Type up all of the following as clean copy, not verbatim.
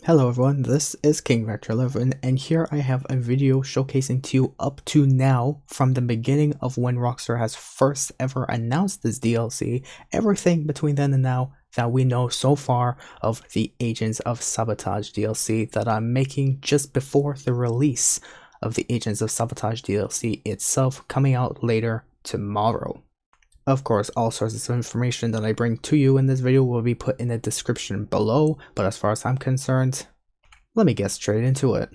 Hello everyone, this is King Vector 11 and here I have a video showcasing to you up to now from the beginning of when Rockstar has first ever announced this DLC, everything between then and now that we know so far of the Agents of Sabotage DLC that I'm making just before the release of the Agents of Sabotage DLC itself coming out later tomorrow. Of course, all sources of information that I bring to you in this video will be put in the description below, but as far as I'm concerned, let me get straight into it.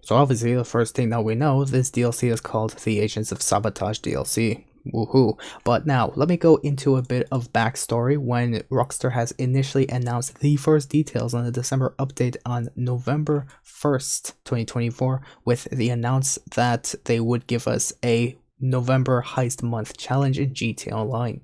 So obviously, the first thing that we know, this DLC is called the Agents of Sabotage DLC. Woohoo. But now, let me go into a bit of backstory when Rockstar has initially announced the first details on the December update on November 1st, 2024, with the announce that they would give us a November Heist Month challenge in GTA Online.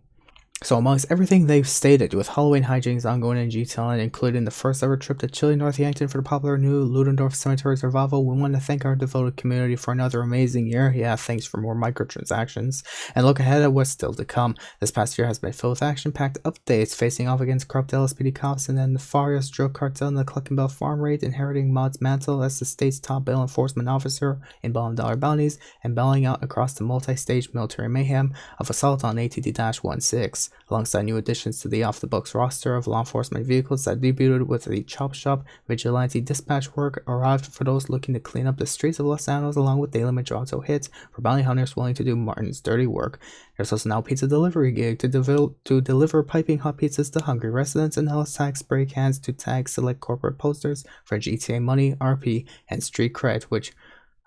So amongst everything they've stated, with Halloween hijinks ongoing in GTA Online, including the first ever trip to chilly North Yankton for the popular new Ludendorff Cemetery Survival, we want to thank our devoted community for another amazing year. Yeah, thanks for more microtransactions. And look ahead at what's still to come. This past year has been filled with action-packed updates, facing off against corrupt LSPD cops and then the nefarious drug cartel in the Cluckenbell farm raid, inheriting Maud's mantle as the state's top bail enforcement officer in billion-dollar bounties, and bailing out across the multi-stage military mayhem of Assault on ATD-16. Alongside new additions to the off-the-books roster of law enforcement vehicles that debuted with the Chop Shop Vigilante dispatch work arrived for those looking to clean up the streets of Los Angeles, along with daily Majorado hits for bounty hunters willing to do Martin's dirty work. There's also now a pizza delivery gig to deliver piping hot pizzas to hungry residents, and Ellis tag spray cans to tag select corporate posters for GTA Money, RP, and Street Cred, which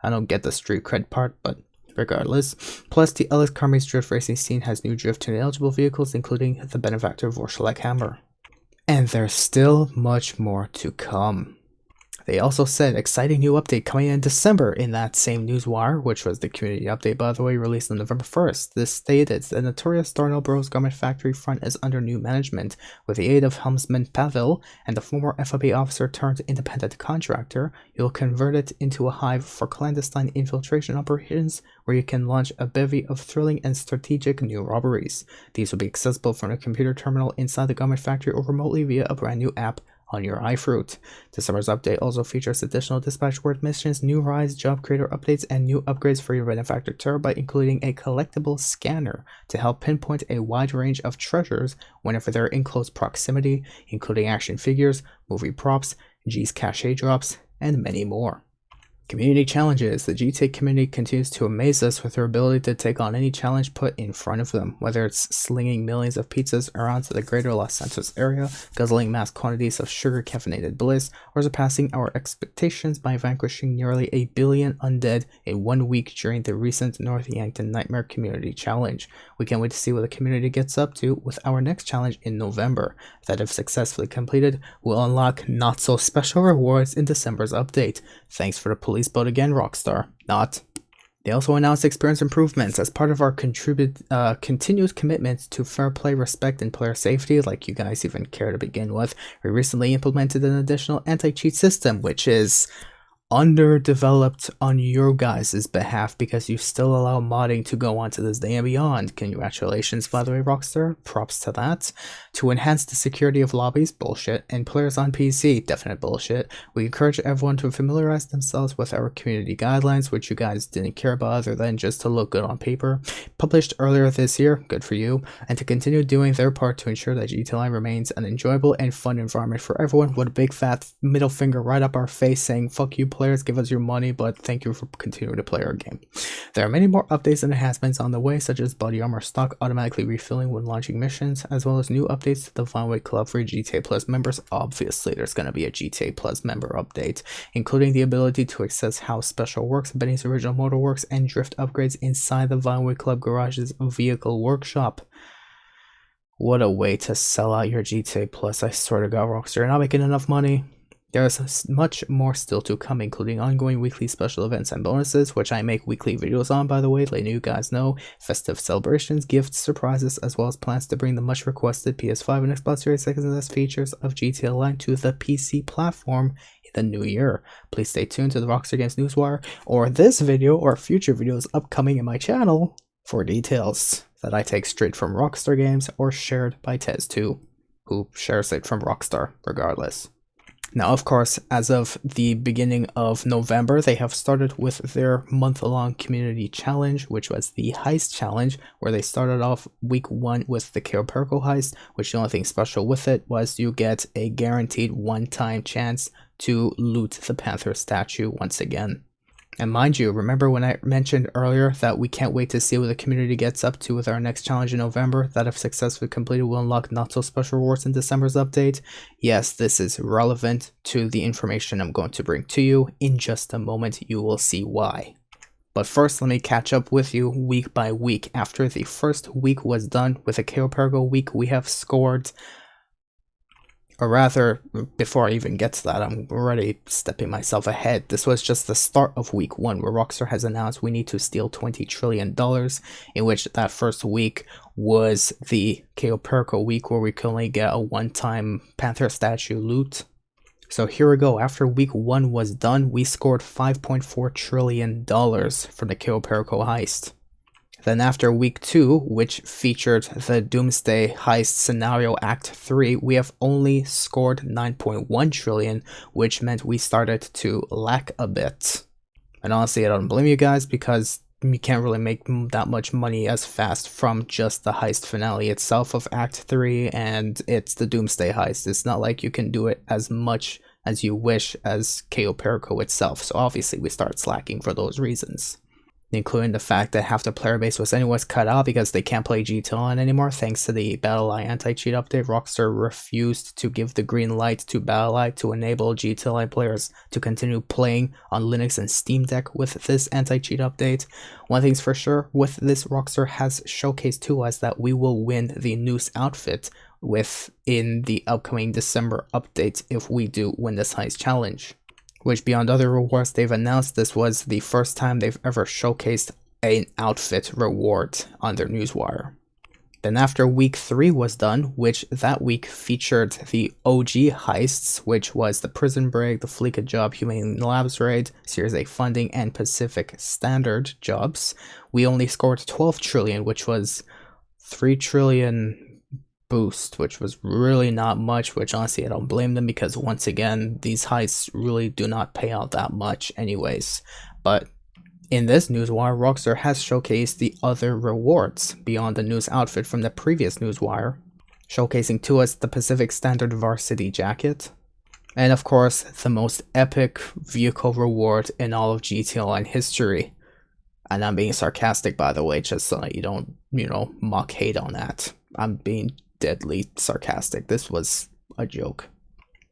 I don't get the Street Cred part, but regardless. Plus, the Ellis Carmi's drift racing scene has new drift tuning eligible vehicles, including the benefactor Vorschlag Hammer. And there's still much more to come. They also said exciting new update coming in December in that same newswire, which was the community update, by the way, released on November 1st. This stated the notorious Darnell Bros garment factory front is under new management. With the aid of helmsman Pavel and the former FIB officer turned independent contractor, you'll convert it into a hive for clandestine infiltration operations where you can launch a bevy of thrilling and strategic new robberies. These will be accessible from a computer terminal inside the garment factory or remotely via a brand new app on your iFruit. December's update also features additional dispatch word missions, new rides, job creator updates, and new upgrades for your benefactor Terabyte, including a collectible scanner to help pinpoint a wide range of treasures whenever they're in close proximity, including action figures, movie props, G's cache drops, and many more. Community challenges. The GTA community continues to amaze us with their ability to take on any challenge put in front of them, whether it's slinging millions of pizzas around to the greater Los Santos area, guzzling mass quantities of sugar-caffeinated bliss, or surpassing our expectations by vanquishing nearly 1 billion undead in 1 week during the recent North Yankton Nightmare Community Challenge. We can't wait to see what the community gets up to with our next challenge in November, that if successfully completed, will unlock not-so-special rewards in December's update. Thanks for the police boat again, Rockstar. Not. They also announced experience improvements as part of our continued commitment to fair play, respect, and player safety, like you guys even care to begin with. We recently implemented an additional anti-cheat system, which is underdeveloped on your guys' behalf because you still allow modding to go on to this day and beyond. Congratulations, by the way, Rockstar. Props to that. To enhance the security of lobbies, bullshit, and players on PC, definite bullshit. We encourage everyone to familiarize themselves with our community guidelines, which you guys didn't care about other than just to look good on paper. Published earlier this year, good for you, and to continue doing their part to ensure that GTA Online remains an enjoyable and fun environment for everyone, with a big fat middle finger right up our face saying, fuck you players, give us your money, but thank you for continuing to play our game. There are many more updates and enhancements on the way, such as body armor stock automatically refilling when launching missions, as well as new updates to the Vinewood Club for GTA Plus members. Obviously, there's going to be a GTA Plus member update, including the ability to access how Special Works, Benny's Original Motorworks, and Drift upgrades inside the Vinewood Club Garage's vehicle workshop. What a way to sell out your GTA Plus. I swear to God, Rockstar, you're not making enough money. There's much more still to come, including ongoing weekly special events and bonuses, which I make weekly videos on, by the way, letting you guys know, festive celebrations, gifts, surprises, as well as plans to bring the much requested PS5 and Xbox Series X and S features of GTA Online to the PC platform in the new year. Please stay tuned to the Rockstar Games Newswire, or this video, or future videos upcoming in my channel for details that I take straight from Rockstar Games or shared by Tez2, who shares it from Rockstar regardless. Now, of course, as of the beginning of November, they have started with their month-long community challenge, which was the heist challenge, where they started off week 1 with the Kaoperko heist, which the only thing special with it was you get a guaranteed one-time chance to loot the Panther statue once again. And mind you, remember when I mentioned earlier that we can't wait to see what the community gets up to with our next challenge in November, that if successfully completed will unlock not so special rewards in December's update? Yes, this is relevant to the information I'm going to bring to you. In just a moment, you will see why. But first, let me catch up with you week by week. After the first week was done with the Kaoperko week, we have scored, or rather, before I even get to that, I'm already stepping myself ahead. This was just the start of week 1, where Rockstar has announced we need to steal $20 trillion, in which that first week was the Kaoperko week, where we can only get a one-time Panther statue loot. So here we go. After week 1 was done, we scored $5.4 trillion from the Kaoperko heist. Then after week 2, which featured the Doomsday Heist Scenario Act 3, we have only scored 9.1 trillion, which meant we started to lack a bit. And honestly, I don't blame you guys, because you can't really make that much money as fast from just the heist finale itself of Act 3, and it's the Doomsday Heist. It's not like you can do it as much as you wish as Kaoperko itself, so obviously we start slacking for those reasons. Including the fact that half the player base was anyways cut out because they can't play GTLN anymore thanks to the BattleEye anti-cheat update. Rockstar refused to give the green light to BattleEye to enable GTLN players to continue playing on Linux and Steam Deck with this anti-cheat update. One thing's for sure, with this, Rockstar has showcased to us that we will win the Noose outfit in the upcoming December update if we do win this heist challenge. Which, beyond other rewards they've announced, this was the first time they've ever showcased an outfit reward on their newswire. Then after week 3 was done, which that week featured the OG heists, which was the Prison Break, the Fleeka Job, Humane Labs Raid, Series A funding, and Pacific Standard jobs, we only scored 12 trillion, which was 3 trillion boost, which was really not much, which honestly I don't blame them, because once again these heists really do not pay out that much anyways. But in this newswire, Rockstar has showcased the other rewards beyond the Noose outfit from the previous newswire, showcasing to us the Pacific Standard Varsity Jacket, and of course the most epic vehicle reward in all of GTLN history. And I'm being sarcastic, by the way, just so that you don't, mock hate on that. I'm being deadly sarcastic. This was a joke.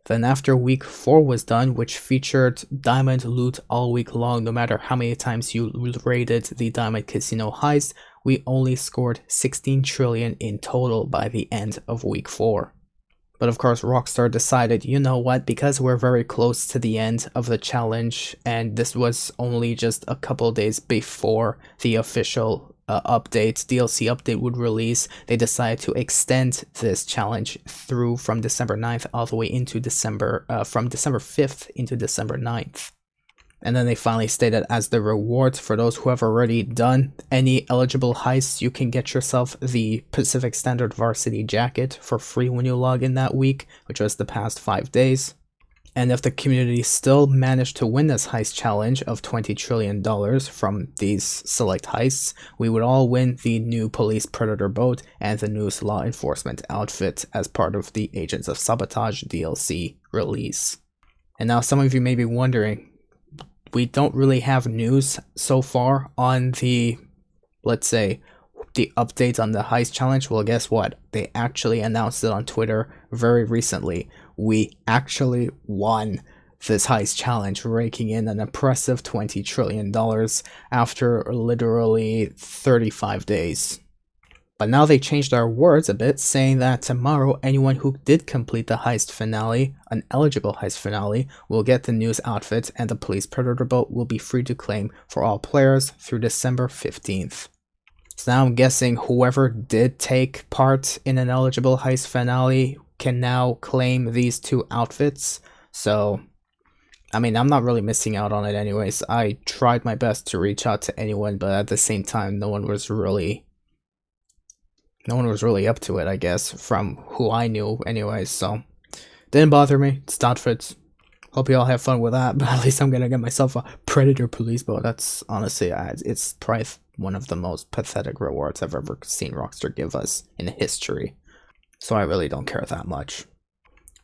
Then after week 4 was done, which featured diamond loot all week long, no matter how many times you raided the Diamond Casino heist, we only scored 16 trillion in total by the end of week 4. But of course, Rockstar decided, you know what, because we're very close to the end of the challenge, and this was only just a couple days before the official DLC update would release, they decided to extend this challenge through from December 9th all the way into December, from December 5th into December 9th. And then they finally stated, as the rewards for those who have already done any eligible heists, you can get yourself the Pacific Standard Varsity Jacket for free when you log in that week, which was the past 5 days. And if the community still managed to win this heist challenge of $20 trillion from these select heists, we would all win the new Police Predator boat and the Noose Law Enforcement outfit as part of the Agents of Sabotage DLC release. And now some of you may be wondering, we don't really have news so far on the, let's say, the updates on the heist challenge. Well, guess what? They actually announced it on Twitter very recently. We actually won this heist challenge, raking in an impressive $20 trillion after literally 35 days. But now they changed our words a bit, saying that tomorrow anyone who did complete the heist finale, an eligible heist finale, will get the Noose outfit, and the Police Predator boat will be free to claim for all players through December 15th. So now I'm guessing whoever did take part in an eligible heist finale can now claim these 2 outfits. So, I mean, I'm not really missing out on it anyways. I tried my best to reach out to anyone, but at the same time, no one was really up to it, I guess, from who I knew anyways, so didn't bother me. It's outfits. Hope you all have fun with that, but at least I'm gonna get myself a Predator police boat. That's honestly, it's probably one of the most pathetic rewards I've ever seen Rockstar give us in history. So I really don't care that much.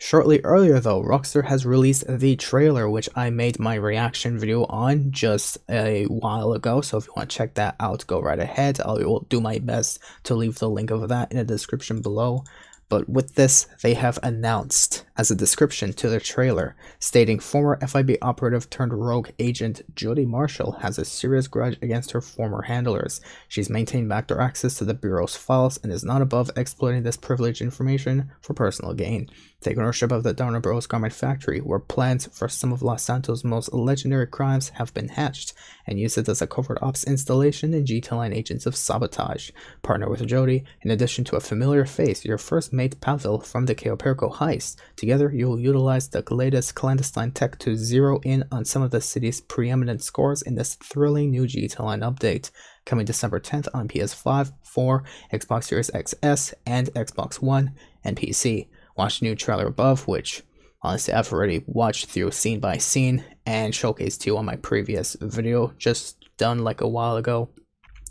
Shortly earlier though, Rockstar has released the trailer, which I made my reaction video on just a while ago, so if you want to check that out, go right ahead. I will do my best to leave the link of that in the description below. But with this, they have announced as a description to the trailer, stating former FIB operative turned rogue agent Jody Marshall has a serious grudge against her former handlers. She's maintained backdoor access to the Bureau's files and is not above exploiting this privileged information for personal gain. Take ownership of the Warner Bros. Garment factory, where plans for some of Los Santos' most legendary crimes have been hatched, and use it as a covert ops installation in GTA Online Agents of Sabotage. Partner with Jody, in addition to a familiar face, your first mate Pavel from the Cayo Perico heist. Together, you'll utilize the latest clandestine tech to zero in on some of the city's preeminent scores in this thrilling new GTA Online update. Coming December 10th on PS5, 4, Xbox Series XS, and Xbox One, and PC. Watch the new trailer above, which honestly I've already watched through scene by scene and showcased to you on my previous video just done like a while ago.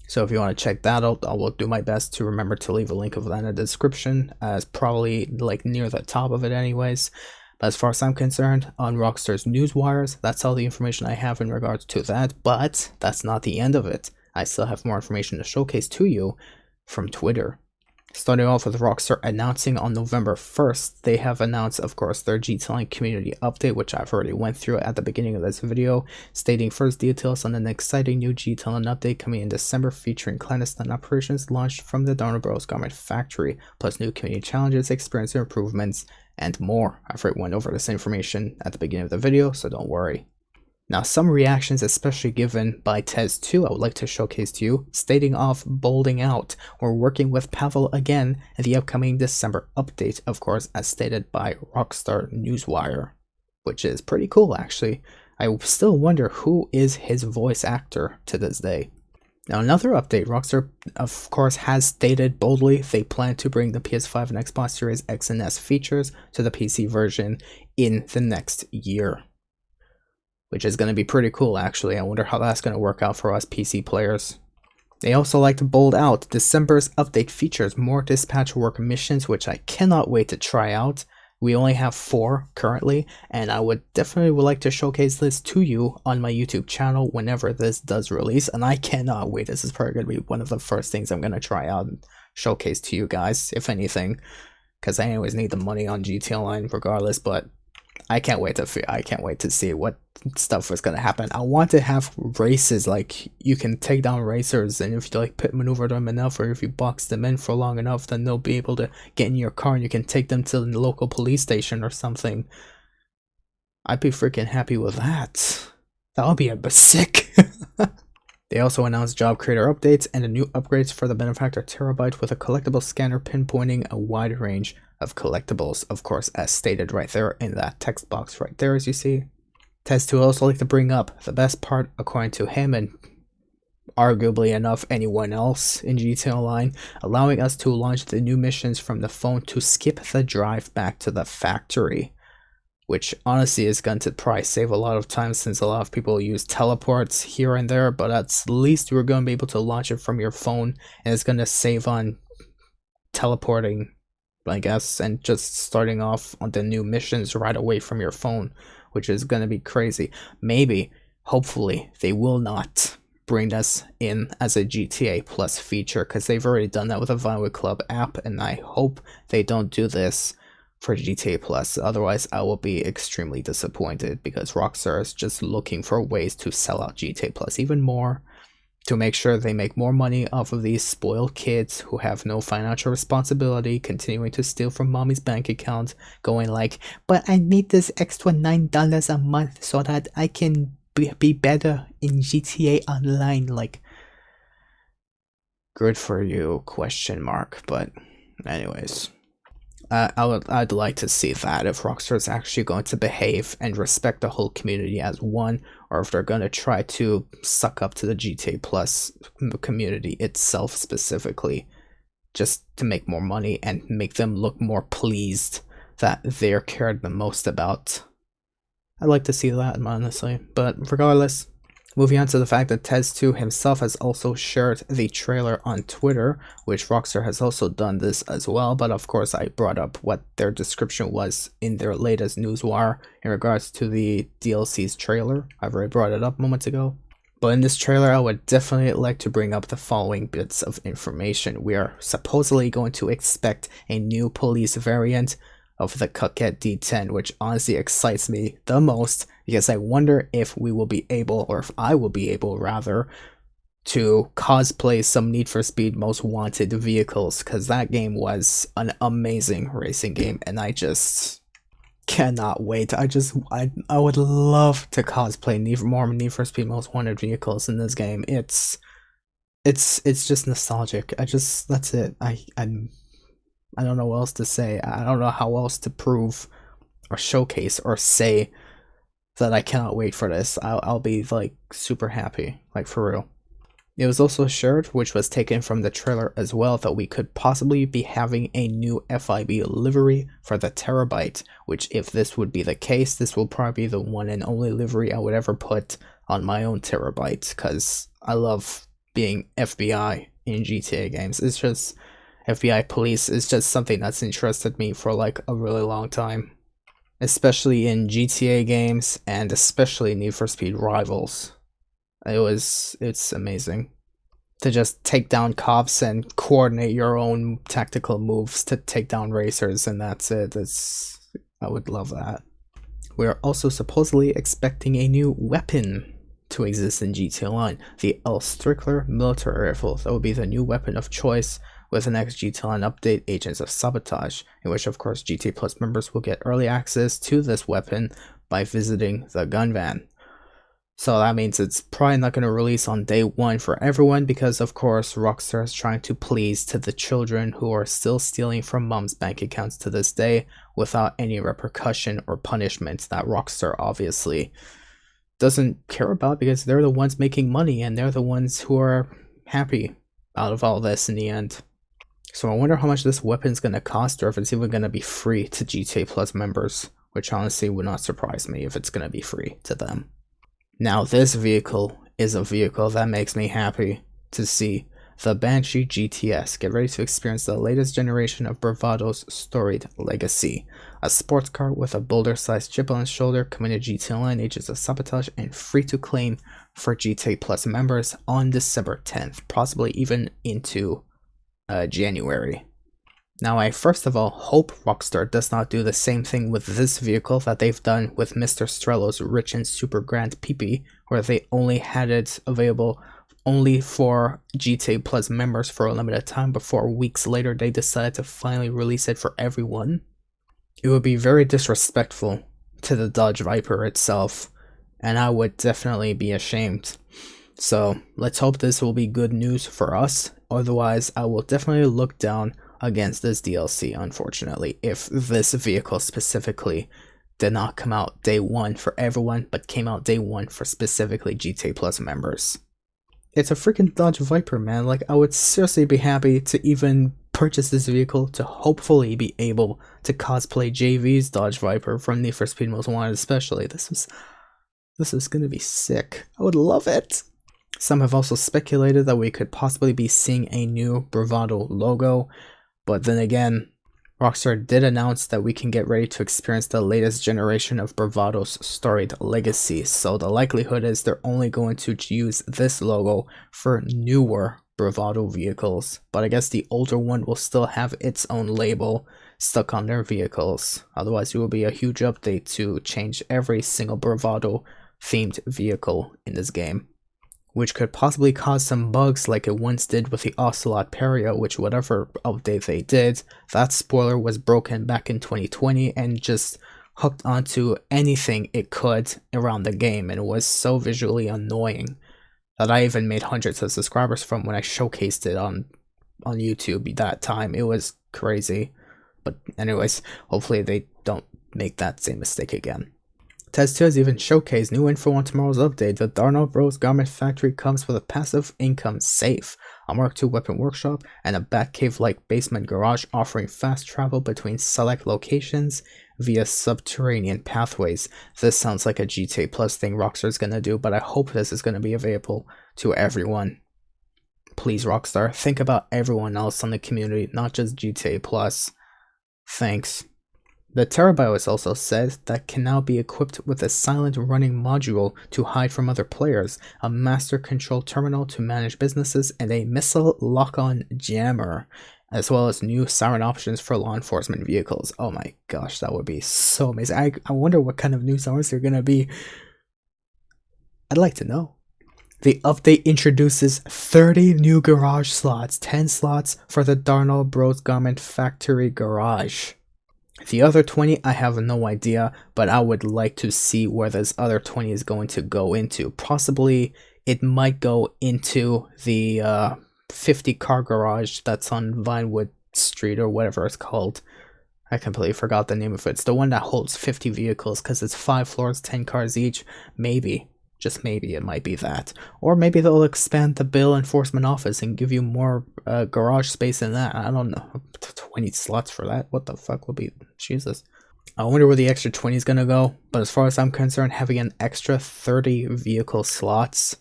So if you want to check that out, I will do my best to remember to leave a link of that in the description, as probably like near the top of it anyways. But as far as I'm concerned, on Rockstar's news wires, that's all the information I have in regards to that, but that's not the end of it. I still have more information to showcase to you from Twitter. Starting off with Rockstar announcing on November 1st, they have announced, of course, their GTA Online community update, which I've already went through at the beginning of this video, stating first details on an exciting new GTA Online update coming in December featuring clandestine operations launched from the Warner Bros. Garment factory, plus new community challenges, experience improvements, and more. I've already went over this information at the beginning of the video, so don't worry. Now, some reactions, especially given by Tez2, I would like to showcase to you, stating off bolding out, we're working with Pavel again in the upcoming December update, of course, as stated by Rockstar Newswire, which is pretty cool, actually. I still wonder who is his voice actor to this day. Now, another update, Rockstar, of course, has stated boldly they plan to bring the PS5 and Xbox Series X and S features to the PC version in the next year, which is going to be pretty cool, actually. I wonder how that's going to work out for us PC players. They also like to bold out December's update features more dispatch work missions, which I cannot wait to try out. We only have 4 currently, and I would like to showcase this to you on my YouTube channel whenever this does release, and I cannot wait. This is probably going to be one of the first things I'm going to try out and showcase to you guys, if anything, because I always need the money on GTA Online regardless, but I can't wait to see what stuff is gonna happen. I want to have races, like you can take down racers, and if you like pit maneuver them enough, or if you box them in for long enough, then they'll be able to get in your car and you can take them to the local police station or something. I'd be freaking happy with that. That would be a sick. They also announced job creator updates and the new upgrades for the Benefactor Terabyte with a collectible scanner pinpointing a wide range of collectibles, of course, as stated right there in that text box right there, as you see. Tez2 also like to bring up the best part, according to him, and arguably enough anyone else in GTA Online, allowing us to launch the new missions from the phone to skip the drive back to the factory, which honestly is going to probably save a lot of time since a lot of people use teleports here and there, but at least you're going to be able to launch it from your phone, and it's going to save on teleporting, I guess, and just starting off on the new missions right away from your phone, which is going to be crazy. Maybe, hopefully, they will not bring us in as a GTA Plus feature, because they've already done that with the Vinewood Club app, and I hope they don't do this for GTA Plus. Otherwise, I will be extremely disappointed, because Rockstar is just looking for ways to sell out GTA Plus even more, to make sure they make more money off of these spoiled kids who have no financial responsibility, continuing to steal from mommy's bank account, going like, but I need this extra $9 a month so that I can be better in GTA Online. Like, good for you, question mark. But anyways, I'd like to see that, if Rockstar is actually going to behave and respect the whole community as one, or if they're going to try to suck up to the GTA Plus community itself specifically, just to make more money and make them look more pleased that they're cared the most about I'd like to see that, honestly. But regardless, moving on to the fact that Tez 2 himself has also shared the trailer on Twitter, which Rockstar has also done this as well, but of course I brought up what their description was in their latest newswire in regards to the DLC's trailer. I've already brought it up moments ago. But in this trailer, I would definitely like to bring up the following bits of information. We are supposedly going to expect a new police variant of the Coquette D10, which honestly excites me the most, because I wonder if we will be able, or if I will be able rather, to cosplay some Need for Speed Most Wanted vehicles, because that game was an amazing racing game, and I just cannot wait. I would love to cosplay more Need for Speed Most Wanted vehicles in this game. It's just nostalgic. That's it. I don't know what else to say. I don't know how else to prove or showcase or say that I cannot wait for this. I'll be like super happy, like for real. It was also shared, which was taken from the trailer as well, that we could possibly be having a new FIB livery for the Terabyte, which if this would be the case, this will probably be the one and only livery I would ever put on my own Terabyte, because I love being FBI in GTA games. It's just, FBI police is just something that's interested me for like a really long time, especially in GTA games and especially Need for Speed Rivals. It's amazing to just take down cops and coordinate your own tactical moves to take down racers, and that's it. I would love that. We are also supposedly expecting a new weapon to exist in GTA Online, the El Strickler military rifle. That will be the new weapon of choice with the next GTA Online update, Agents of Sabotage, in which of course GTA Plus members will get early access to this weapon by visiting the gun van. So that means it's probably not going to release on day one for everyone, because of course Rockstar is trying to please to the children who are still stealing from mom's bank accounts to this day without any repercussion or punishment that Rockstar obviously doesn't care about, because they're the ones making money and they're the ones who are happy out of all this in the end. So I wonder how much this weapon's going to cost, or if it's even going to be free to GTA Plus members, which honestly would not surprise me if it's going to be free to them. Now this vehicle is a vehicle that makes me happy to see. The Banshee GTS. Get ready to experience the latest generation of Bravado's storied legacy. A sports car with a boulder-sized chip on its shoulder, coming to GTA Online, Agents of Sabotage, and free to claim for GTA Plus members on December 10th, possibly even into January. Now I first of all hope Rockstar does not do the same thing with this vehicle that they've done with Mr. Strello's Rich and Super Grand PP, where they only had it available only for GTA Plus members for a limited time before weeks later they decided to finally release it for everyone. It would be very disrespectful to the Dodge Viper itself, and I would definitely be ashamed. So let's hope this will be good news for us. Otherwise, I will definitely look down against this DLC, unfortunately, if this vehicle specifically did not come out day one for everyone, but came out day one for specifically GTA Plus members. It's a freaking Dodge Viper, man. Like, I would seriously be happy to even purchase this vehicle to hopefully be able to cosplay JV's Dodge Viper from Need for Speed Most Wanted especially. This is gonna be sick. I would love it. Some have also speculated that we could possibly be seeing a new Bravado logo, but then again, Rockstar did announce that we can get ready to experience the latest generation of Bravado's storied legacy, so the likelihood is they're only going to use this logo for newer Bravado vehicles, but I guess the older one will still have its own label stuck on their vehicles. Otherwise, it will be a huge update to change every single Bravado themed vehicle in this game, which could possibly cause some bugs like it once did with the Ocelot Perio, which whatever update they did, that spoiler was broken back in 2020 and just hooked onto anything it could around the game, and it was so visually annoying that I even made hundreds of subscribers from when I showcased it on YouTube that time. It was crazy. But anyways, hopefully they don't make that same mistake again. Tez 2 has even showcased new info on tomorrow's update. The Darnell Bros Garment Factory comes with a passive income safe. a Mark II weapon workshop, and a Batcave-like basement garage offering fast travel between select locations via subterranean pathways. This sounds like a GTA Plus thing Rockstar's gonna do, but I hope this is gonna be available to everyone. Please, Rockstar, think about everyone else on the community, not just GTA Plus. Thanks. The TerraBio also said that can now be equipped with a silent running module to hide from other players, a master control terminal to manage businesses, and a missile lock-on jammer, as well as new siren options for law enforcement vehicles. Oh my gosh, that would be so amazing. I wonder what kind of new sirens they're gonna be. I'd like to know. The update introduces 30 new garage slots, 10 slots for the Darnell Bros Garment Factory garage. The other 20, I have no idea, but I would like to see where this other 20 is going to go into. Possibly it might go into the 50 car garage that's on Vinewood Street or whatever it's called. I completely forgot the name of it. It's the one that holds 50 vehicles because it's 5 floors, 10 cars each. Maybe. Just maybe it might be that. Or maybe they'll expand the bill enforcement office and give you more garage space in that. I don't know. 20 slots for that? What the fuck will be? Jesus. I wonder where the extra 20 is going to go. But as far as I'm concerned, having an extra 30 vehicle slots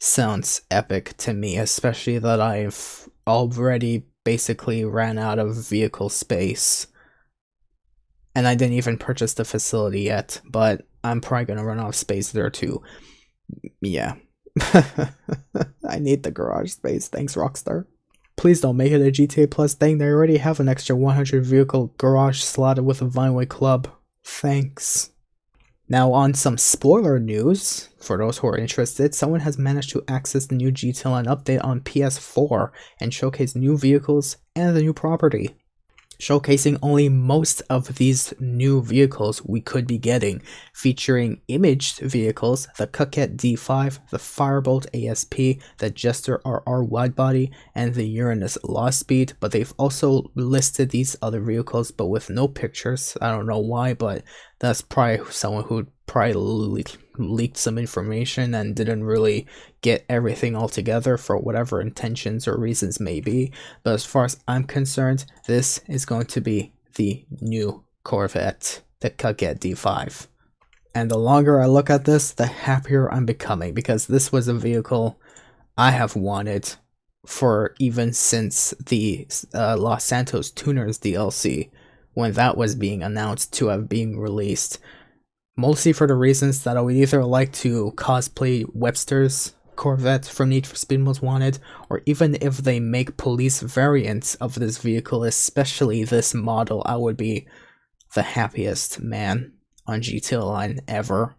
sounds epic to me. Especially that I've already basically ran out of vehicle space. And I didn't even purchase the facility yet, but I'm probably going to run out of space there too. Yeah. I need the garage space. Thanks, Rockstar. Please don't make it a GTA Plus thing. They already have an extra 100 vehicle garage slotted with a Vinewood Club. Thanks. Now on some spoiler news, for those who are interested, someone has managed to access the new GTA Online update on PS4 and showcase new vehicles and the new property, showcasing only most of these new vehicles we could be getting, featuring imaged vehicles, the Coquette D5, the Firebolt ASP, the Jester RR widebody, and the Uranus Lost Speed, but they've also listed these other vehicles but with no pictures. I don't know why, but that's probably someone who probably leaked some information and didn't really get everything all together for whatever intentions or reasons may be. But as far as I'm concerned, this is going to be the new Corvette, the Coquette D5. And the longer I look at this, the happier I'm becoming, because this was a vehicle I have wanted for even since the Los Santos Tuners DLC, when that was being announced to have been released. Mostly for the reasons that I would either like to cosplay Webster's Corvette from Need for Speed Most Wanted, or even if they make police variants of this vehicle, especially this model, I would be the happiest man on GTA Online ever,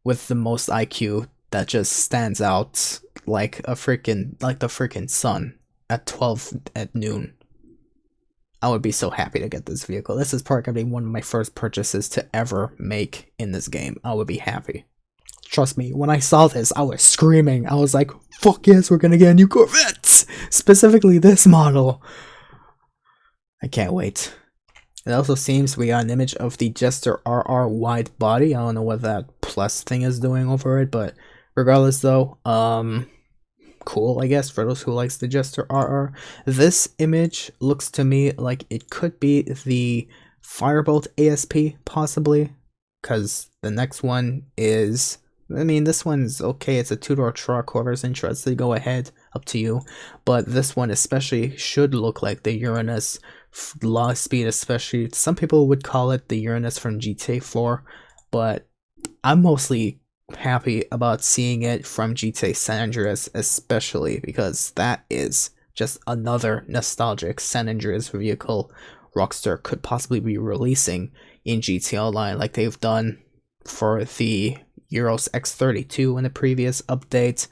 with the most IQ that just stands out like the freaking sun at 12 at noon. I would be so happy to get this vehicle. This is probably going to be one of my first purchases to ever make in this game. I would be happy. Trust me, when I saw this, I was screaming. I was like, fuck yes, we're going to get a new Corvette! Specifically this model. I can't wait. It also seems we got an image of the Jester RR wide body. I don't know what that plus thing is doing over it, but regardless though, cool, I guess, for those who likes the Jester RR. This image looks to me like it could be the Firebolt ASP, possibly, because the next one is, I mean, this one's okay, it's a two-door truck, whoever's interested, go ahead, up to you, but this one especially should look like the Uranus Lost Speed, especially. Some people would call it the Uranus from GTA 4, but I'm mostly happy about seeing it from GTA San Andreas, especially because that is just another nostalgic San Andreas vehicle Rockstar could possibly be releasing in GTA Online, like they've done for the Euros X32 in the previous update.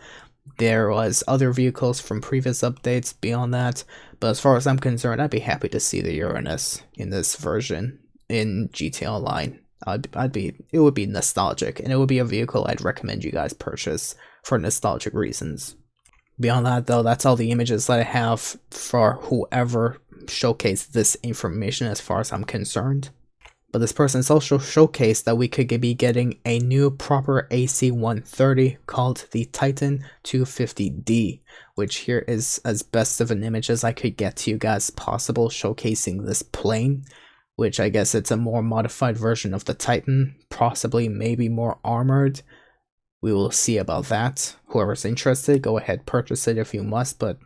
There was other vehicles from previous updates beyond that, but as far as I'm concerned, I'd be happy to see the Uranus in this version in GTA Online. It would be nostalgic, and it would be a vehicle I'd recommend you guys purchase for nostalgic reasons. Beyond that though, that's all the images that I have for whoever showcased this information as far as I'm concerned. But this person's also showcased that we could be getting a new proper AC-130 called the Titan 250D, which here is as best of an image as I could get to you guys possible, showcasing this plane, which I guess it's a more modified version of the Titan, possibly maybe more armored. We will see about that. Whoever's interested, go ahead, purchase it if you must, but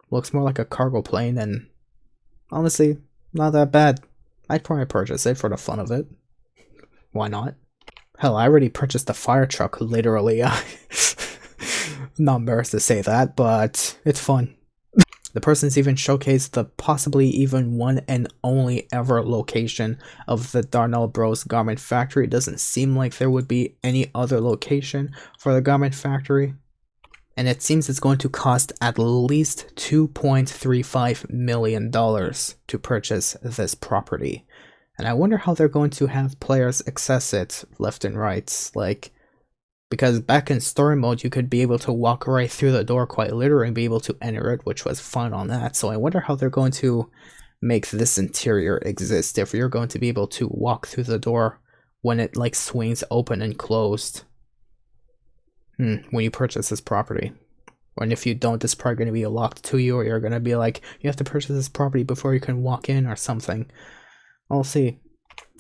looks more like a cargo plane, and honestly, not that bad. I'd probably purchase it for the fun of it. Why not? Hell, I already purchased a fire truck, literally. Not embarrassed to say that, but it's fun. The person's even showcased the possibly even one and only ever location of the Darnell Bros garment factory. It doesn't seem like there would be any other location for the garment factory. And it seems it's going to cost at least $2.35 million to purchase this property. And I wonder how they're going to have players access it left and right. Like, because back in story mode, you could be able to walk right through the door quite literally and be able to enter it, which was fun on that. So I wonder how they're going to make this interior exist, if you're going to be able to walk through the door when it like swings open and closed. When you purchase this property. And if you don't, it's probably going to be locked to you, or you're going to be like, you have to purchase this property before you can walk in or something. I'll see.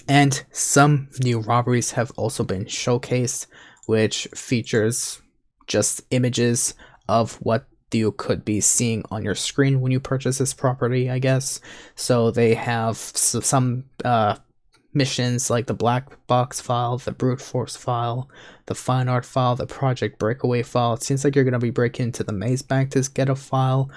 And some new robberies have also been showcased, which features just images of what you could be seeing on your screen when you purchase this property, I guess. So they have some missions like the black box file, the brute force file, the fine art file, the project breakaway file. It seems like you're going to be breaking into the maze bank to get a file.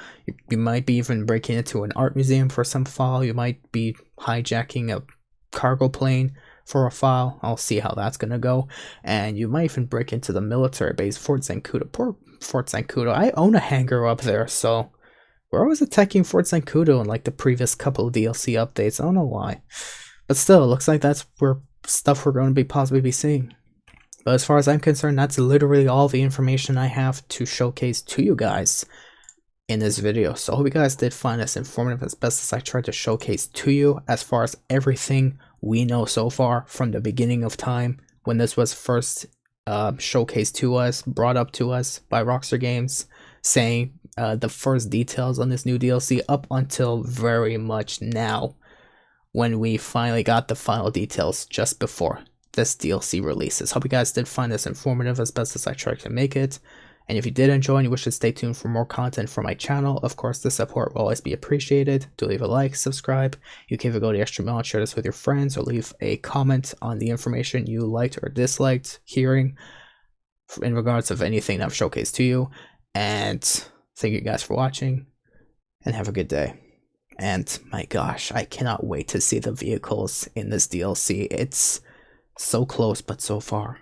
You might be even breaking into an art museum for some file. You might be hijacking a cargo plane for a file. I'll see how that's going to go. And you might even break into the military base, Fort Zancudo. Poor Fort Zancudo. I own a hangar up there, so we're always attacking Fort Zancudo in like the previous couple of DLC updates. I don't know why. But still, it looks like that's where stuff we're going to be possibly be seeing. But as far as I'm concerned, that's literally all the information I have to showcase to you guys in this video. So I hope you guys did find this informative as best as I tried to showcase to you as far as everything we know so far from the beginning of time when this was first showcased to us, brought up to us by Rockstar Games, saying the first details on this new DLC up until very much now, when we finally got the final details just before this DLC releases. Hope you guys did find this informative as best as I tried to make it. And if you did enjoy and you wish to stay tuned for more content from my channel, of course the support will always be appreciated. Do leave a like, subscribe. You can even go the extra mile and share this with your friends, or leave a comment on the information you liked or disliked hearing in regards of anything I've showcased to you. And thank you guys for watching, and have a good day. And my gosh, I cannot wait to see the vehicles in this DLC. It's so close, but so far.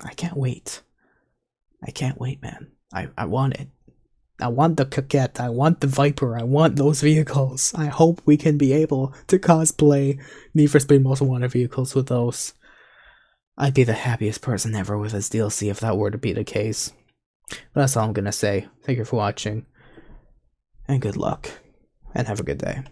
I can't wait. I can't wait, man. I want it. I want the Coquette. I want the Viper. I want those vehicles. I hope we can be able to cosplay Need for Speed Most Wanted vehicles with those. I'd be the happiest person ever with this DLC if that were to be the case. But that's all I'm gonna say. Thank you for watching, and good luck. And have a good day.